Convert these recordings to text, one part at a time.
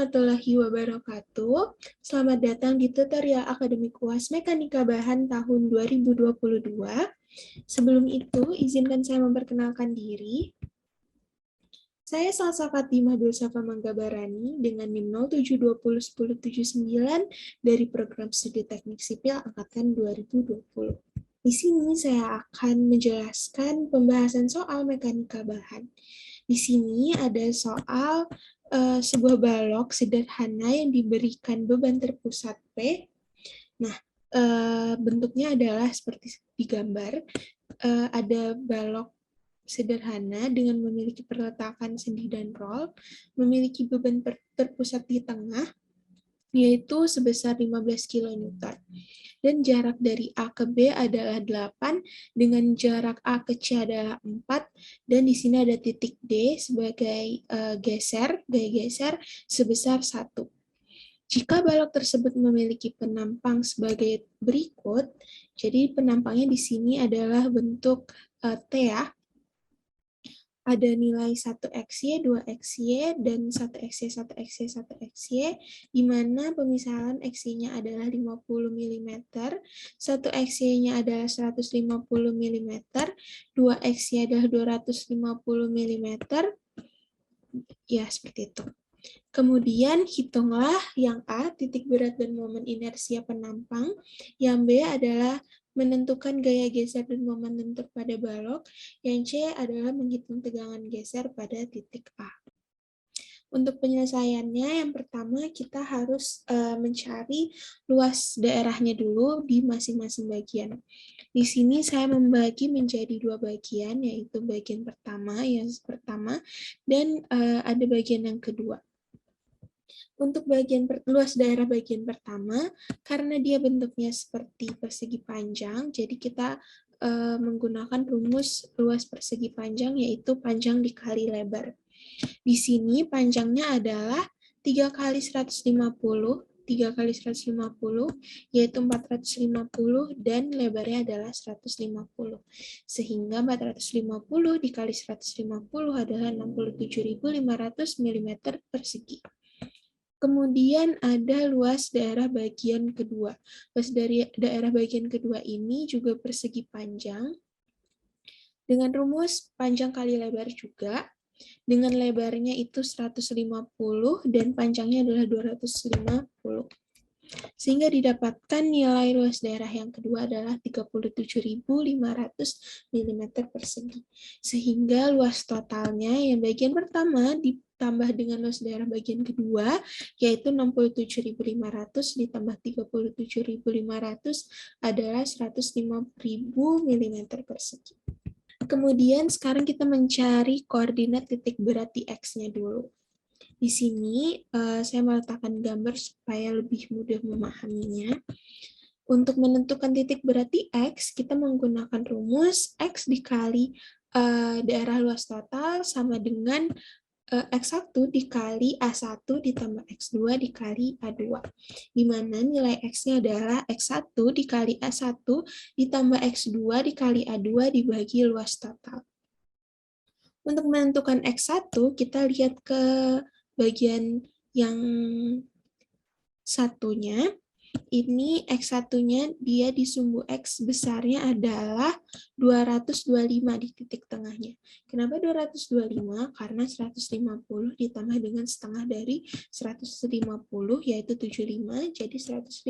warahmatullahi wabarakatuh. Selamat datang di tutorial akademik UAS Mekanika Bahan tahun 2022. Sebelum itu, izinkan saya memperkenalkan diri. Saya Salsa Fatimah Dulsafa Manggabarani dengan NIM 07201079 dari Program Studi Teknik Sipil Angkatan 2020. Di sini saya akan menjelaskan pembahasan soal mekanika bahan. Di sini ada soal sebuah balok sederhana yang diberikan beban terpusat P. Nah, bentuknya adalah seperti di gambar. Ada balok sederhana dengan memiliki perletakan sendi dan roll, memiliki beban terpusat di tengah, yaitu sebesar 15 kN. Dan jarak dari A ke B adalah 8, dengan jarak A ke C adalah 4, dan di sini ada titik D sebagai gaya geser sebesar 1. Jika balok tersebut memiliki penampang sebagai berikut, jadi penampangnya di sini adalah bentuk T ya, ada nilai 1XY, 2XY, dan 1XY, 1XY, 1XY, di mana pemisahan XY-nya adalah 50 mm, 1XY-nya adalah 150 mm, 2XY adalah 250 mm, ya seperti itu. Kemudian hitunglah yang A, titik berat dan momen inersia penampang, yang B adalah menentukan gaya geser dan momen tentu pada balok, yang C adalah menghitung tegangan geser pada titik A. Untuk penyelesaiannya, yang pertama kita harus mencari luas daerahnya dulu di masing-masing bagian. Di sini saya membagi menjadi 2 bagian, yaitu bagian pertama, dan ada bagian yang kedua. Untuk bagian luas daerah bagian pertama, karena dia bentuknya seperti persegi panjang, jadi kita menggunakan rumus luas persegi panjang, yaitu panjang dikali lebar. Di sini panjangnya adalah 3 kali 150, 3 kali 150, yaitu 450, dan lebarnya adalah 150. Sehingga 450 dikali 150 adalah 67.500 mm persegi. Kemudian ada luas daerah bagian kedua. Luas dari daerah bagian kedua ini juga persegi panjang. Dengan rumus panjang kali lebar juga. Dengan lebarnya itu 150 dan panjangnya adalah 250. Sehingga didapatkan nilai luas daerah yang kedua adalah 37.500 mm persegi. Sehingga luas totalnya yang bagian pertama ditambah dengan luas daerah bagian kedua, yaitu 67.500 ditambah 37.500 adalah 105.000 mm persegi. Kemudian sekarang kita mencari koordinat titik berat di X-nya dulu. Di sini saya meletakkan gambar supaya lebih mudah memahaminya. Untuk menentukan titik berat di X, kita menggunakan rumus X dikali daerah luas total sama dengan X1 dikali A1 ditambah X2 dikali A2. Di mana nilai X-nya adalah X1 dikali A1 ditambah X2 dikali A2 dibagi luas total. Untuk menentukan X1, kita lihat ke bagian yang satunya. Ini X1-nya dia di sumbu X besarnya adalah 225 di titik tengahnya. Kenapa 225? Karena 150 ditambah dengan setengah dari 150 yaitu 75. Jadi 150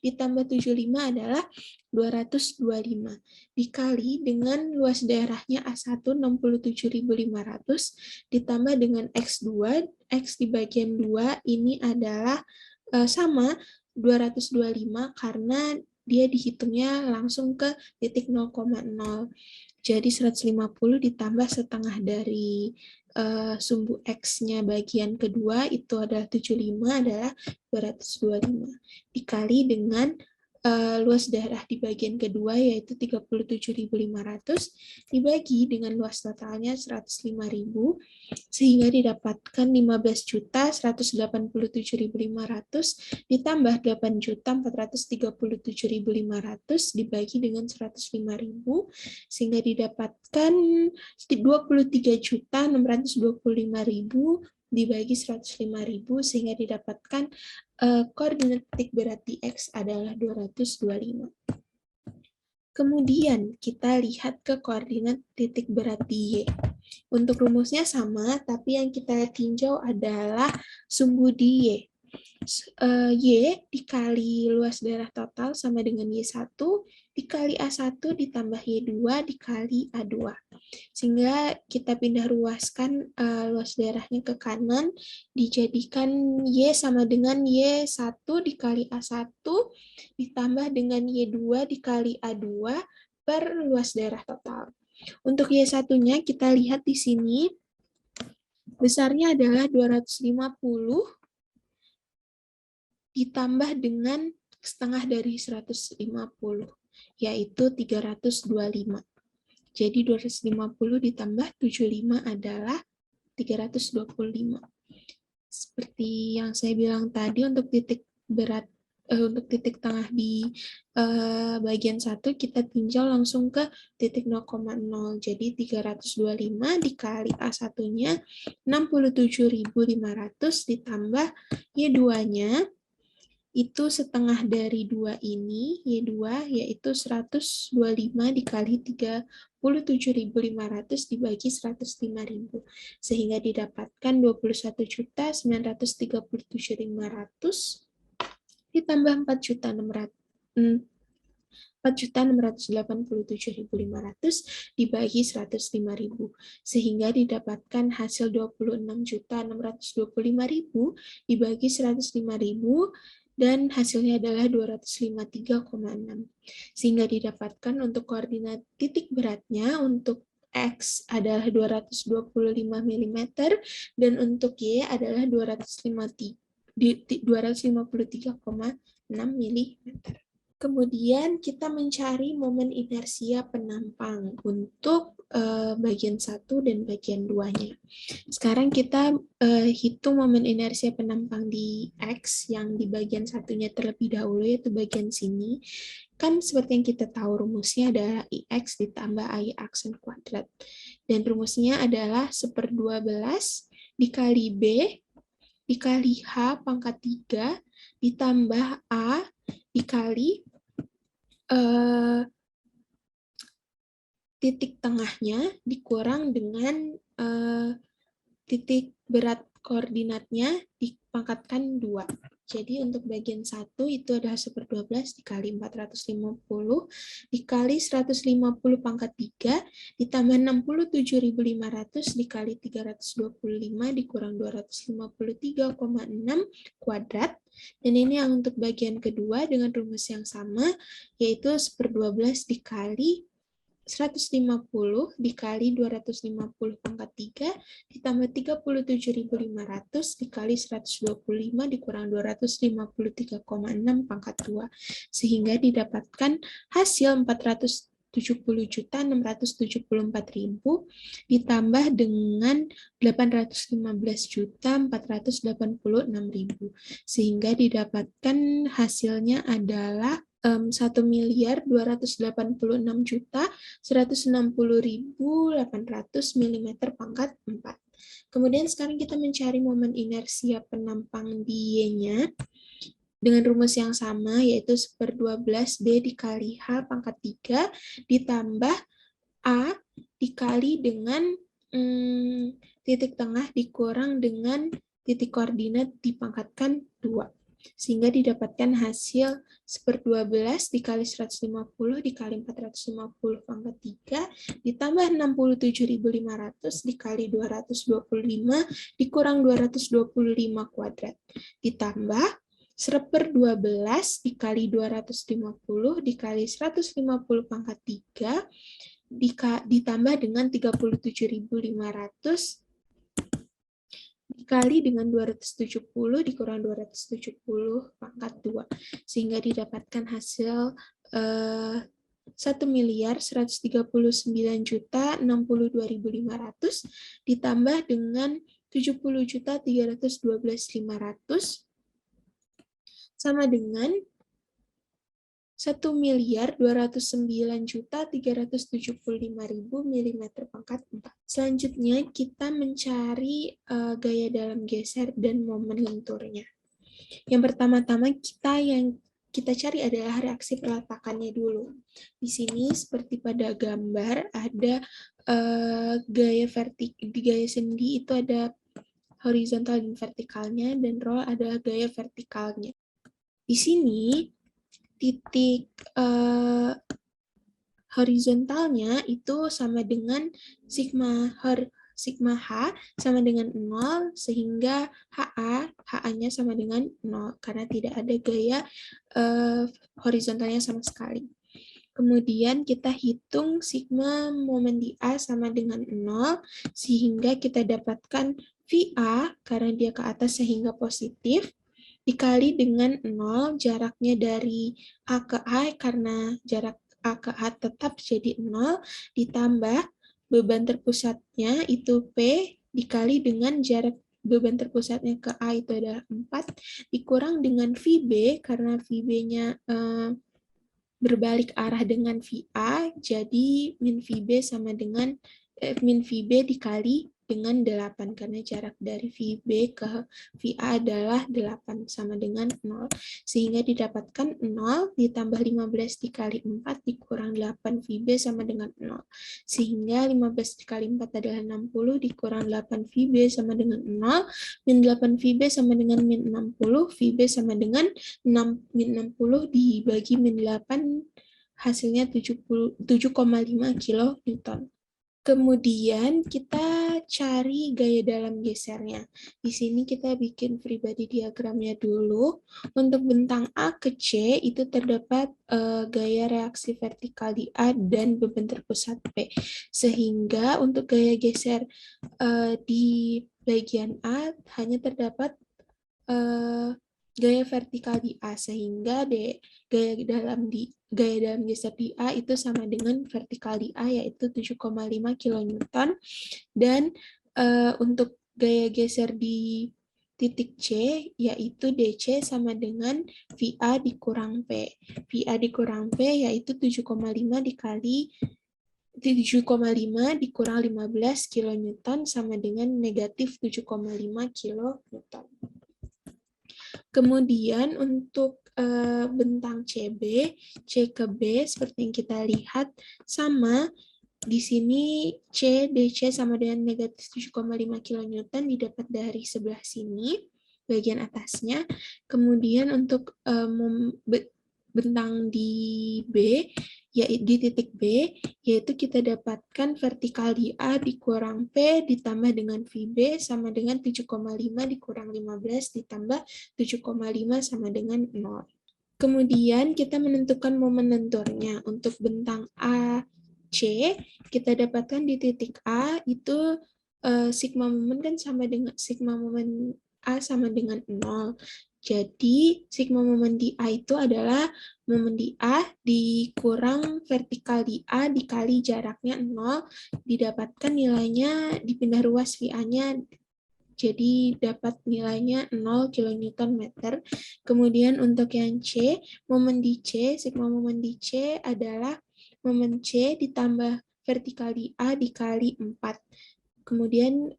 ditambah 75 adalah 225. Dikali dengan luas daerahnya A1 67.500 ditambah dengan X2, X di bagian 2 ini adalah sama 225 karena dia dihitungnya langsung ke titik 0,0. Jadi 150 ditambah setengah dari sumbu X-nya bagian kedua itu adalah 75 adalah 225. Dikali dengan luas daerah di bagian kedua yaitu 37.500 dibagi dengan luas totalnya 105.000 sehingga didapatkan 15.187.500 ditambah 8.437.500 dibagi dengan 105.000 sehingga didapatkan 23.625.000 dibagi 105.000 sehingga didapatkan koordinat titik berat di X adalah 225. Kemudian kita lihat ke koordinat titik berat di Y. Untuk rumusnya sama, tapi yang kita tinjau adalah sumbu di Y. Y dikali luas daerah total sama dengan Y1, dikali A1 ditambah Y2 dikali A2. Sehingga kita pindah ruaskan luas daerahnya ke kanan, dijadikan Y sama dengan Y1 dikali A1 ditambah dengan Y2 dikali A2 per luas daerah total. Untuk Y1-nya kita lihat di sini, besarnya adalah 250 ditambah dengan setengah dari 150, yaitu 325. Jadi 250 ditambah 75 adalah 325. Seperti yang saya bilang tadi, untuk titik berat, untuk titik tengah di bagian 1, kita tinjau langsung ke titik 0,0. Jadi 325 dikali A1-nya 67.500 ditambah Y2-nya, itu setengah dari 2 ini, Y2, yaitu 125 dikali 37.500 dibagi 105.000. Sehingga didapatkan 21.937.500 ditambah 4.687.500 dibagi 105.000. Sehingga didapatkan hasil 26.625.000 dibagi 105.000, dan hasilnya adalah 253,6. Sehingga didapatkan untuk koordinat titik beratnya untuk X adalah 225 mm dan untuk Y adalah 253,6 mm. Kemudian kita mencari momen inersia penampang untuk bagian 1 dan bagian 2-nya. Sekarang kita hitung momen inersia penampang di X yang di bagian 1-nya terlebih dahulu, yaitu bagian sini. Kan seperti yang kita tahu rumusnya adalah IX ditambah AY aksen kuadrat. Dan rumusnya adalah 1/12 dikali B dikali H pangkat 3 ditambah A dikali titik tengahnya dikurang dengan titik berat koordinatnya dipangkatkan 2. Jadi untuk bagian 1 itu adalah 1/12 dikali 450 dikali 150 pangkat 3 ditambah 67.500 dikali 325 dikurang 253,6 kuadrat. Dan ini yang untuk bagian kedua dengan rumus yang sama, yaitu 1/12 dikali 150 dikali 250 pangkat 3 ditambah 37.500 dikali 125 dikurang 253,6 pangkat 2. Sehingga didapatkan hasil 470.674.000 ditambah dengan 815.486.000. Sehingga didapatkan hasilnya adalah 1.286.160.800 mm pangkat 4. Kemudian sekarang kita mencari momen inersia penampang di Y-nya dengan rumus yang sama, yaitu 1/12 B dikali H pangkat 3 ditambah A dikali dengan titik tengah dikurang dengan titik koordinat dipangkatkan 2. Sehingga didapatkan hasil 1/12 dikali 150 dikali 450 pangkat 3 ditambah 67.500 dikali 225 dikurang 225 kuadrat ditambah 1/12 dikali 250 dikali 150 pangkat 3 ditambah dengan 37.500 dikali dengan 270 dikurang 270 pangkat 2. Sehingga didapatkan hasil 1.139.062.500 ditambah dengan 70.312.500 sama dengan 1.209.375.000 mm². Selanjutnya kita mencari gaya dalam geser dan momen lenturnya. Yang pertama-tama kita cari adalah reaksi peletakannya dulu. Di sini seperti pada gambar ada gaya sendi itu ada horizontal dan vertikalnya, dan roll adalah gaya vertikalnya. Di sini titik horizontalnya itu sama dengan sigma H sama dengan 0, sehingga HA-nya sama dengan 0, karena tidak ada gaya horizontalnya sama sekali. Kemudian kita hitung sigma momen di A sama dengan 0, sehingga kita dapatkan VA, karena dia ke atas sehingga positif, dikali dengan 0, jaraknya dari A ke A, karena jarak A ke A tetap jadi 0, ditambah beban terpusatnya itu P, dikali dengan jarak beban terpusatnya ke A itu adalah 4, dikurang dengan VB, karena VB-nya berbalik arah dengan VA, jadi min VB sama dengan min VB dikali dengan 8, karena jarak dari VB ke VA adalah 8 sama dengan 0, sehingga didapatkan 0 ditambah 15 dikali 4 dikurang 8 VB sama dengan 0, sehingga 15 dikali 4 adalah 60 dikurang 8 VB sama dengan 0, min 8 VB sama dengan min 60, VB sama dengan min 60 dibagi min 8, hasilnya 7,5 kN. Kemudian kita cari gaya dalam gesernya. Di sini kita bikin free body diagramnya dulu. Untuk bentang A ke C itu terdapat gaya reaksi vertikal di A dan beban terpusat P. Sehingga untuk gaya geser di bagian A hanya terdapat gaya vertikal di A, sehingga gaya dalam geser di A itu sama dengan vertikal di A, yaitu 7,5 kN, dan untuk gaya geser di titik C, yaitu DC sama dengan VA dikurang P. VA dikurang P yaitu 7,5 dikali 7,5 dikurang 15 kN sama dengan negatif 7,5 kN. Kemudian untuk bentang CB, C ke B seperti yang kita lihat sama. Di sini C, DC sama dengan negatif 7,5 kN didapat dari sebelah sini, bagian atasnya. Kemudian untuk bentang di B, yaitu di titik B, yaitu kita dapatkan vertikal di A dikurang P ditambah dengan VB sama dengan 7,5 dikurang 15 ditambah 7,5 sama dengan 0. Kemudian kita menentukan momen lenturnya. Untuk bentang AC, kita dapatkan di titik A itu sigma momen kan sama dengan sigma momen A sama dengan 0. Jadi, sigma momen di A itu adalah momen di A dikurang vertikal di A dikali jaraknya 0, didapatkan nilainya dipindah ruas VA-nya, jadi dapat nilainya 0 kN. Kemudian untuk yang C, momen di C, sigma momen di C adalah momen C ditambah vertikal di A dikali 4. Kemudian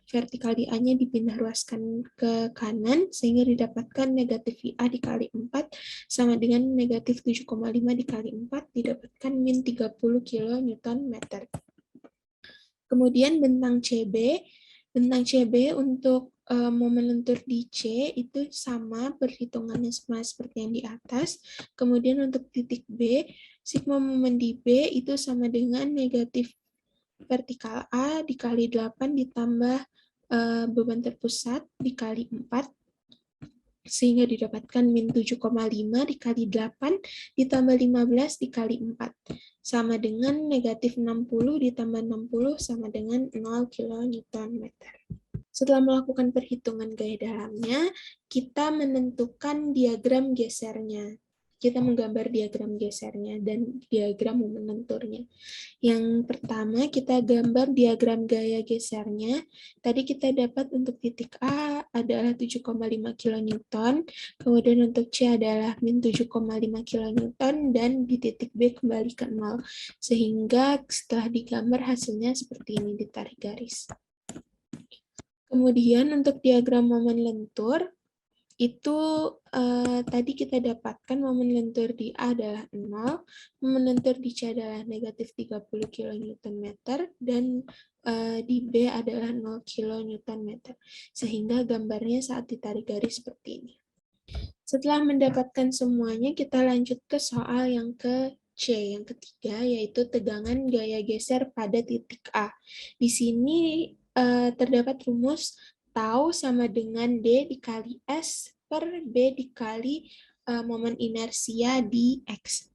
vertikal di A-nya dipindah ruaskan ke kanan, sehingga didapatkan negatif VA dikali 4 sama dengan negatif 7,5 dikali 4, didapatkan min 30 kN. Kemudian bentang CB untuk momen lentur di C itu sama perhitungannya sama seperti yang di atas. Kemudian untuk titik B, sigma momen di B itu sama dengan negatif vertikal A dikali 8 ditambah beban terpusat dikali 4, sehingga didapatkan min 7,5 dikali 8 ditambah 15 dikali 4, sama dengan negatif 60 ditambah 60 sama dengan 0 kN. Setelah melakukan perhitungan gaya dalamnya, kita menentukan diagram gesernya. Kita menggambar diagram gesernya dan diagram momen lenturnya. Yang pertama, kita gambar diagram gaya gesernya. Tadi kita dapat untuk titik A adalah 7,5 kilonewton, kemudian untuk C adalah min 7,5 kilonewton, dan di titik B kembali ke 0. Sehingga setelah digambar hasilnya seperti ini, ditarik garis. Kemudian untuk diagram momen lentur, itu tadi kita dapatkan momen lentur di A adalah 0, momen lentur di C adalah negatif 30 kN, dan di B adalah 0 kN. Sehingga gambarnya saat ditarik garis seperti ini. Setelah mendapatkan semuanya, kita lanjut ke soal yang ke C, yang ketiga, yaitu tegangan gaya geser pada titik A. Di sini terdapat rumus tau sama dengan D dikali S per B dikali momen inersia di X.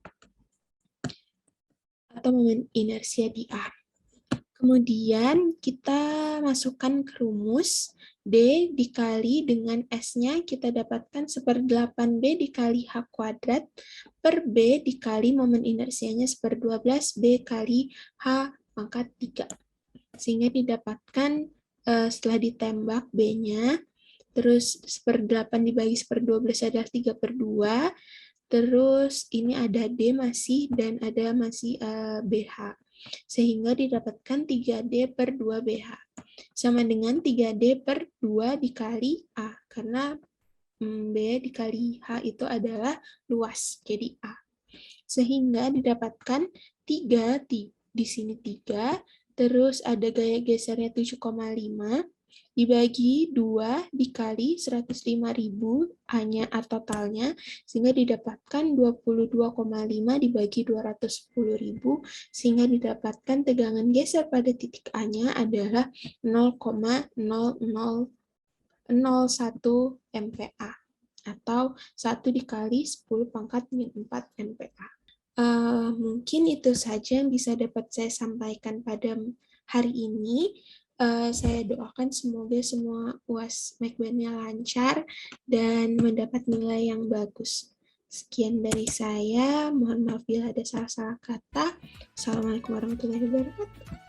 Atau momen inersia di A. Kemudian kita masukkan ke rumus D dikali dengan S-nya kita dapatkan 1/8 B dikali H kuadrat per B dikali momen inersianya 1/12 B kali H pangkat 3. Sehingga didapatkan setelah ditembak B-nya, terus 1/8 dibagi 1/12 adalah 3/2, terus ini ada D masih, dan ada masih BH. Sehingga didapatkan 3D per 2BH. Sama dengan 3D per 2 dikali A. Karena B dikali H itu adalah luas, jadi A. Sehingga didapatkan 3, di sini 3, terus ada gaya gesernya 7,5, dibagi 2 dikali 105.000 hanya A totalnya, sehingga didapatkan 22,5 dibagi 210.000, sehingga didapatkan tegangan geser pada titik A-nya adalah 0,0001 MPa, atau 1 dikali 10 pangkat min 4 MPa. Mungkin itu saja yang bisa dapat saya sampaikan pada hari ini. Saya doakan semoga semua UAS Mekbannya lancar dan mendapat nilai yang bagus. Sekian dari saya, mohon maaf bila ada salah-salah kata. Assalamualaikum warahmatullahi wabarakatuh.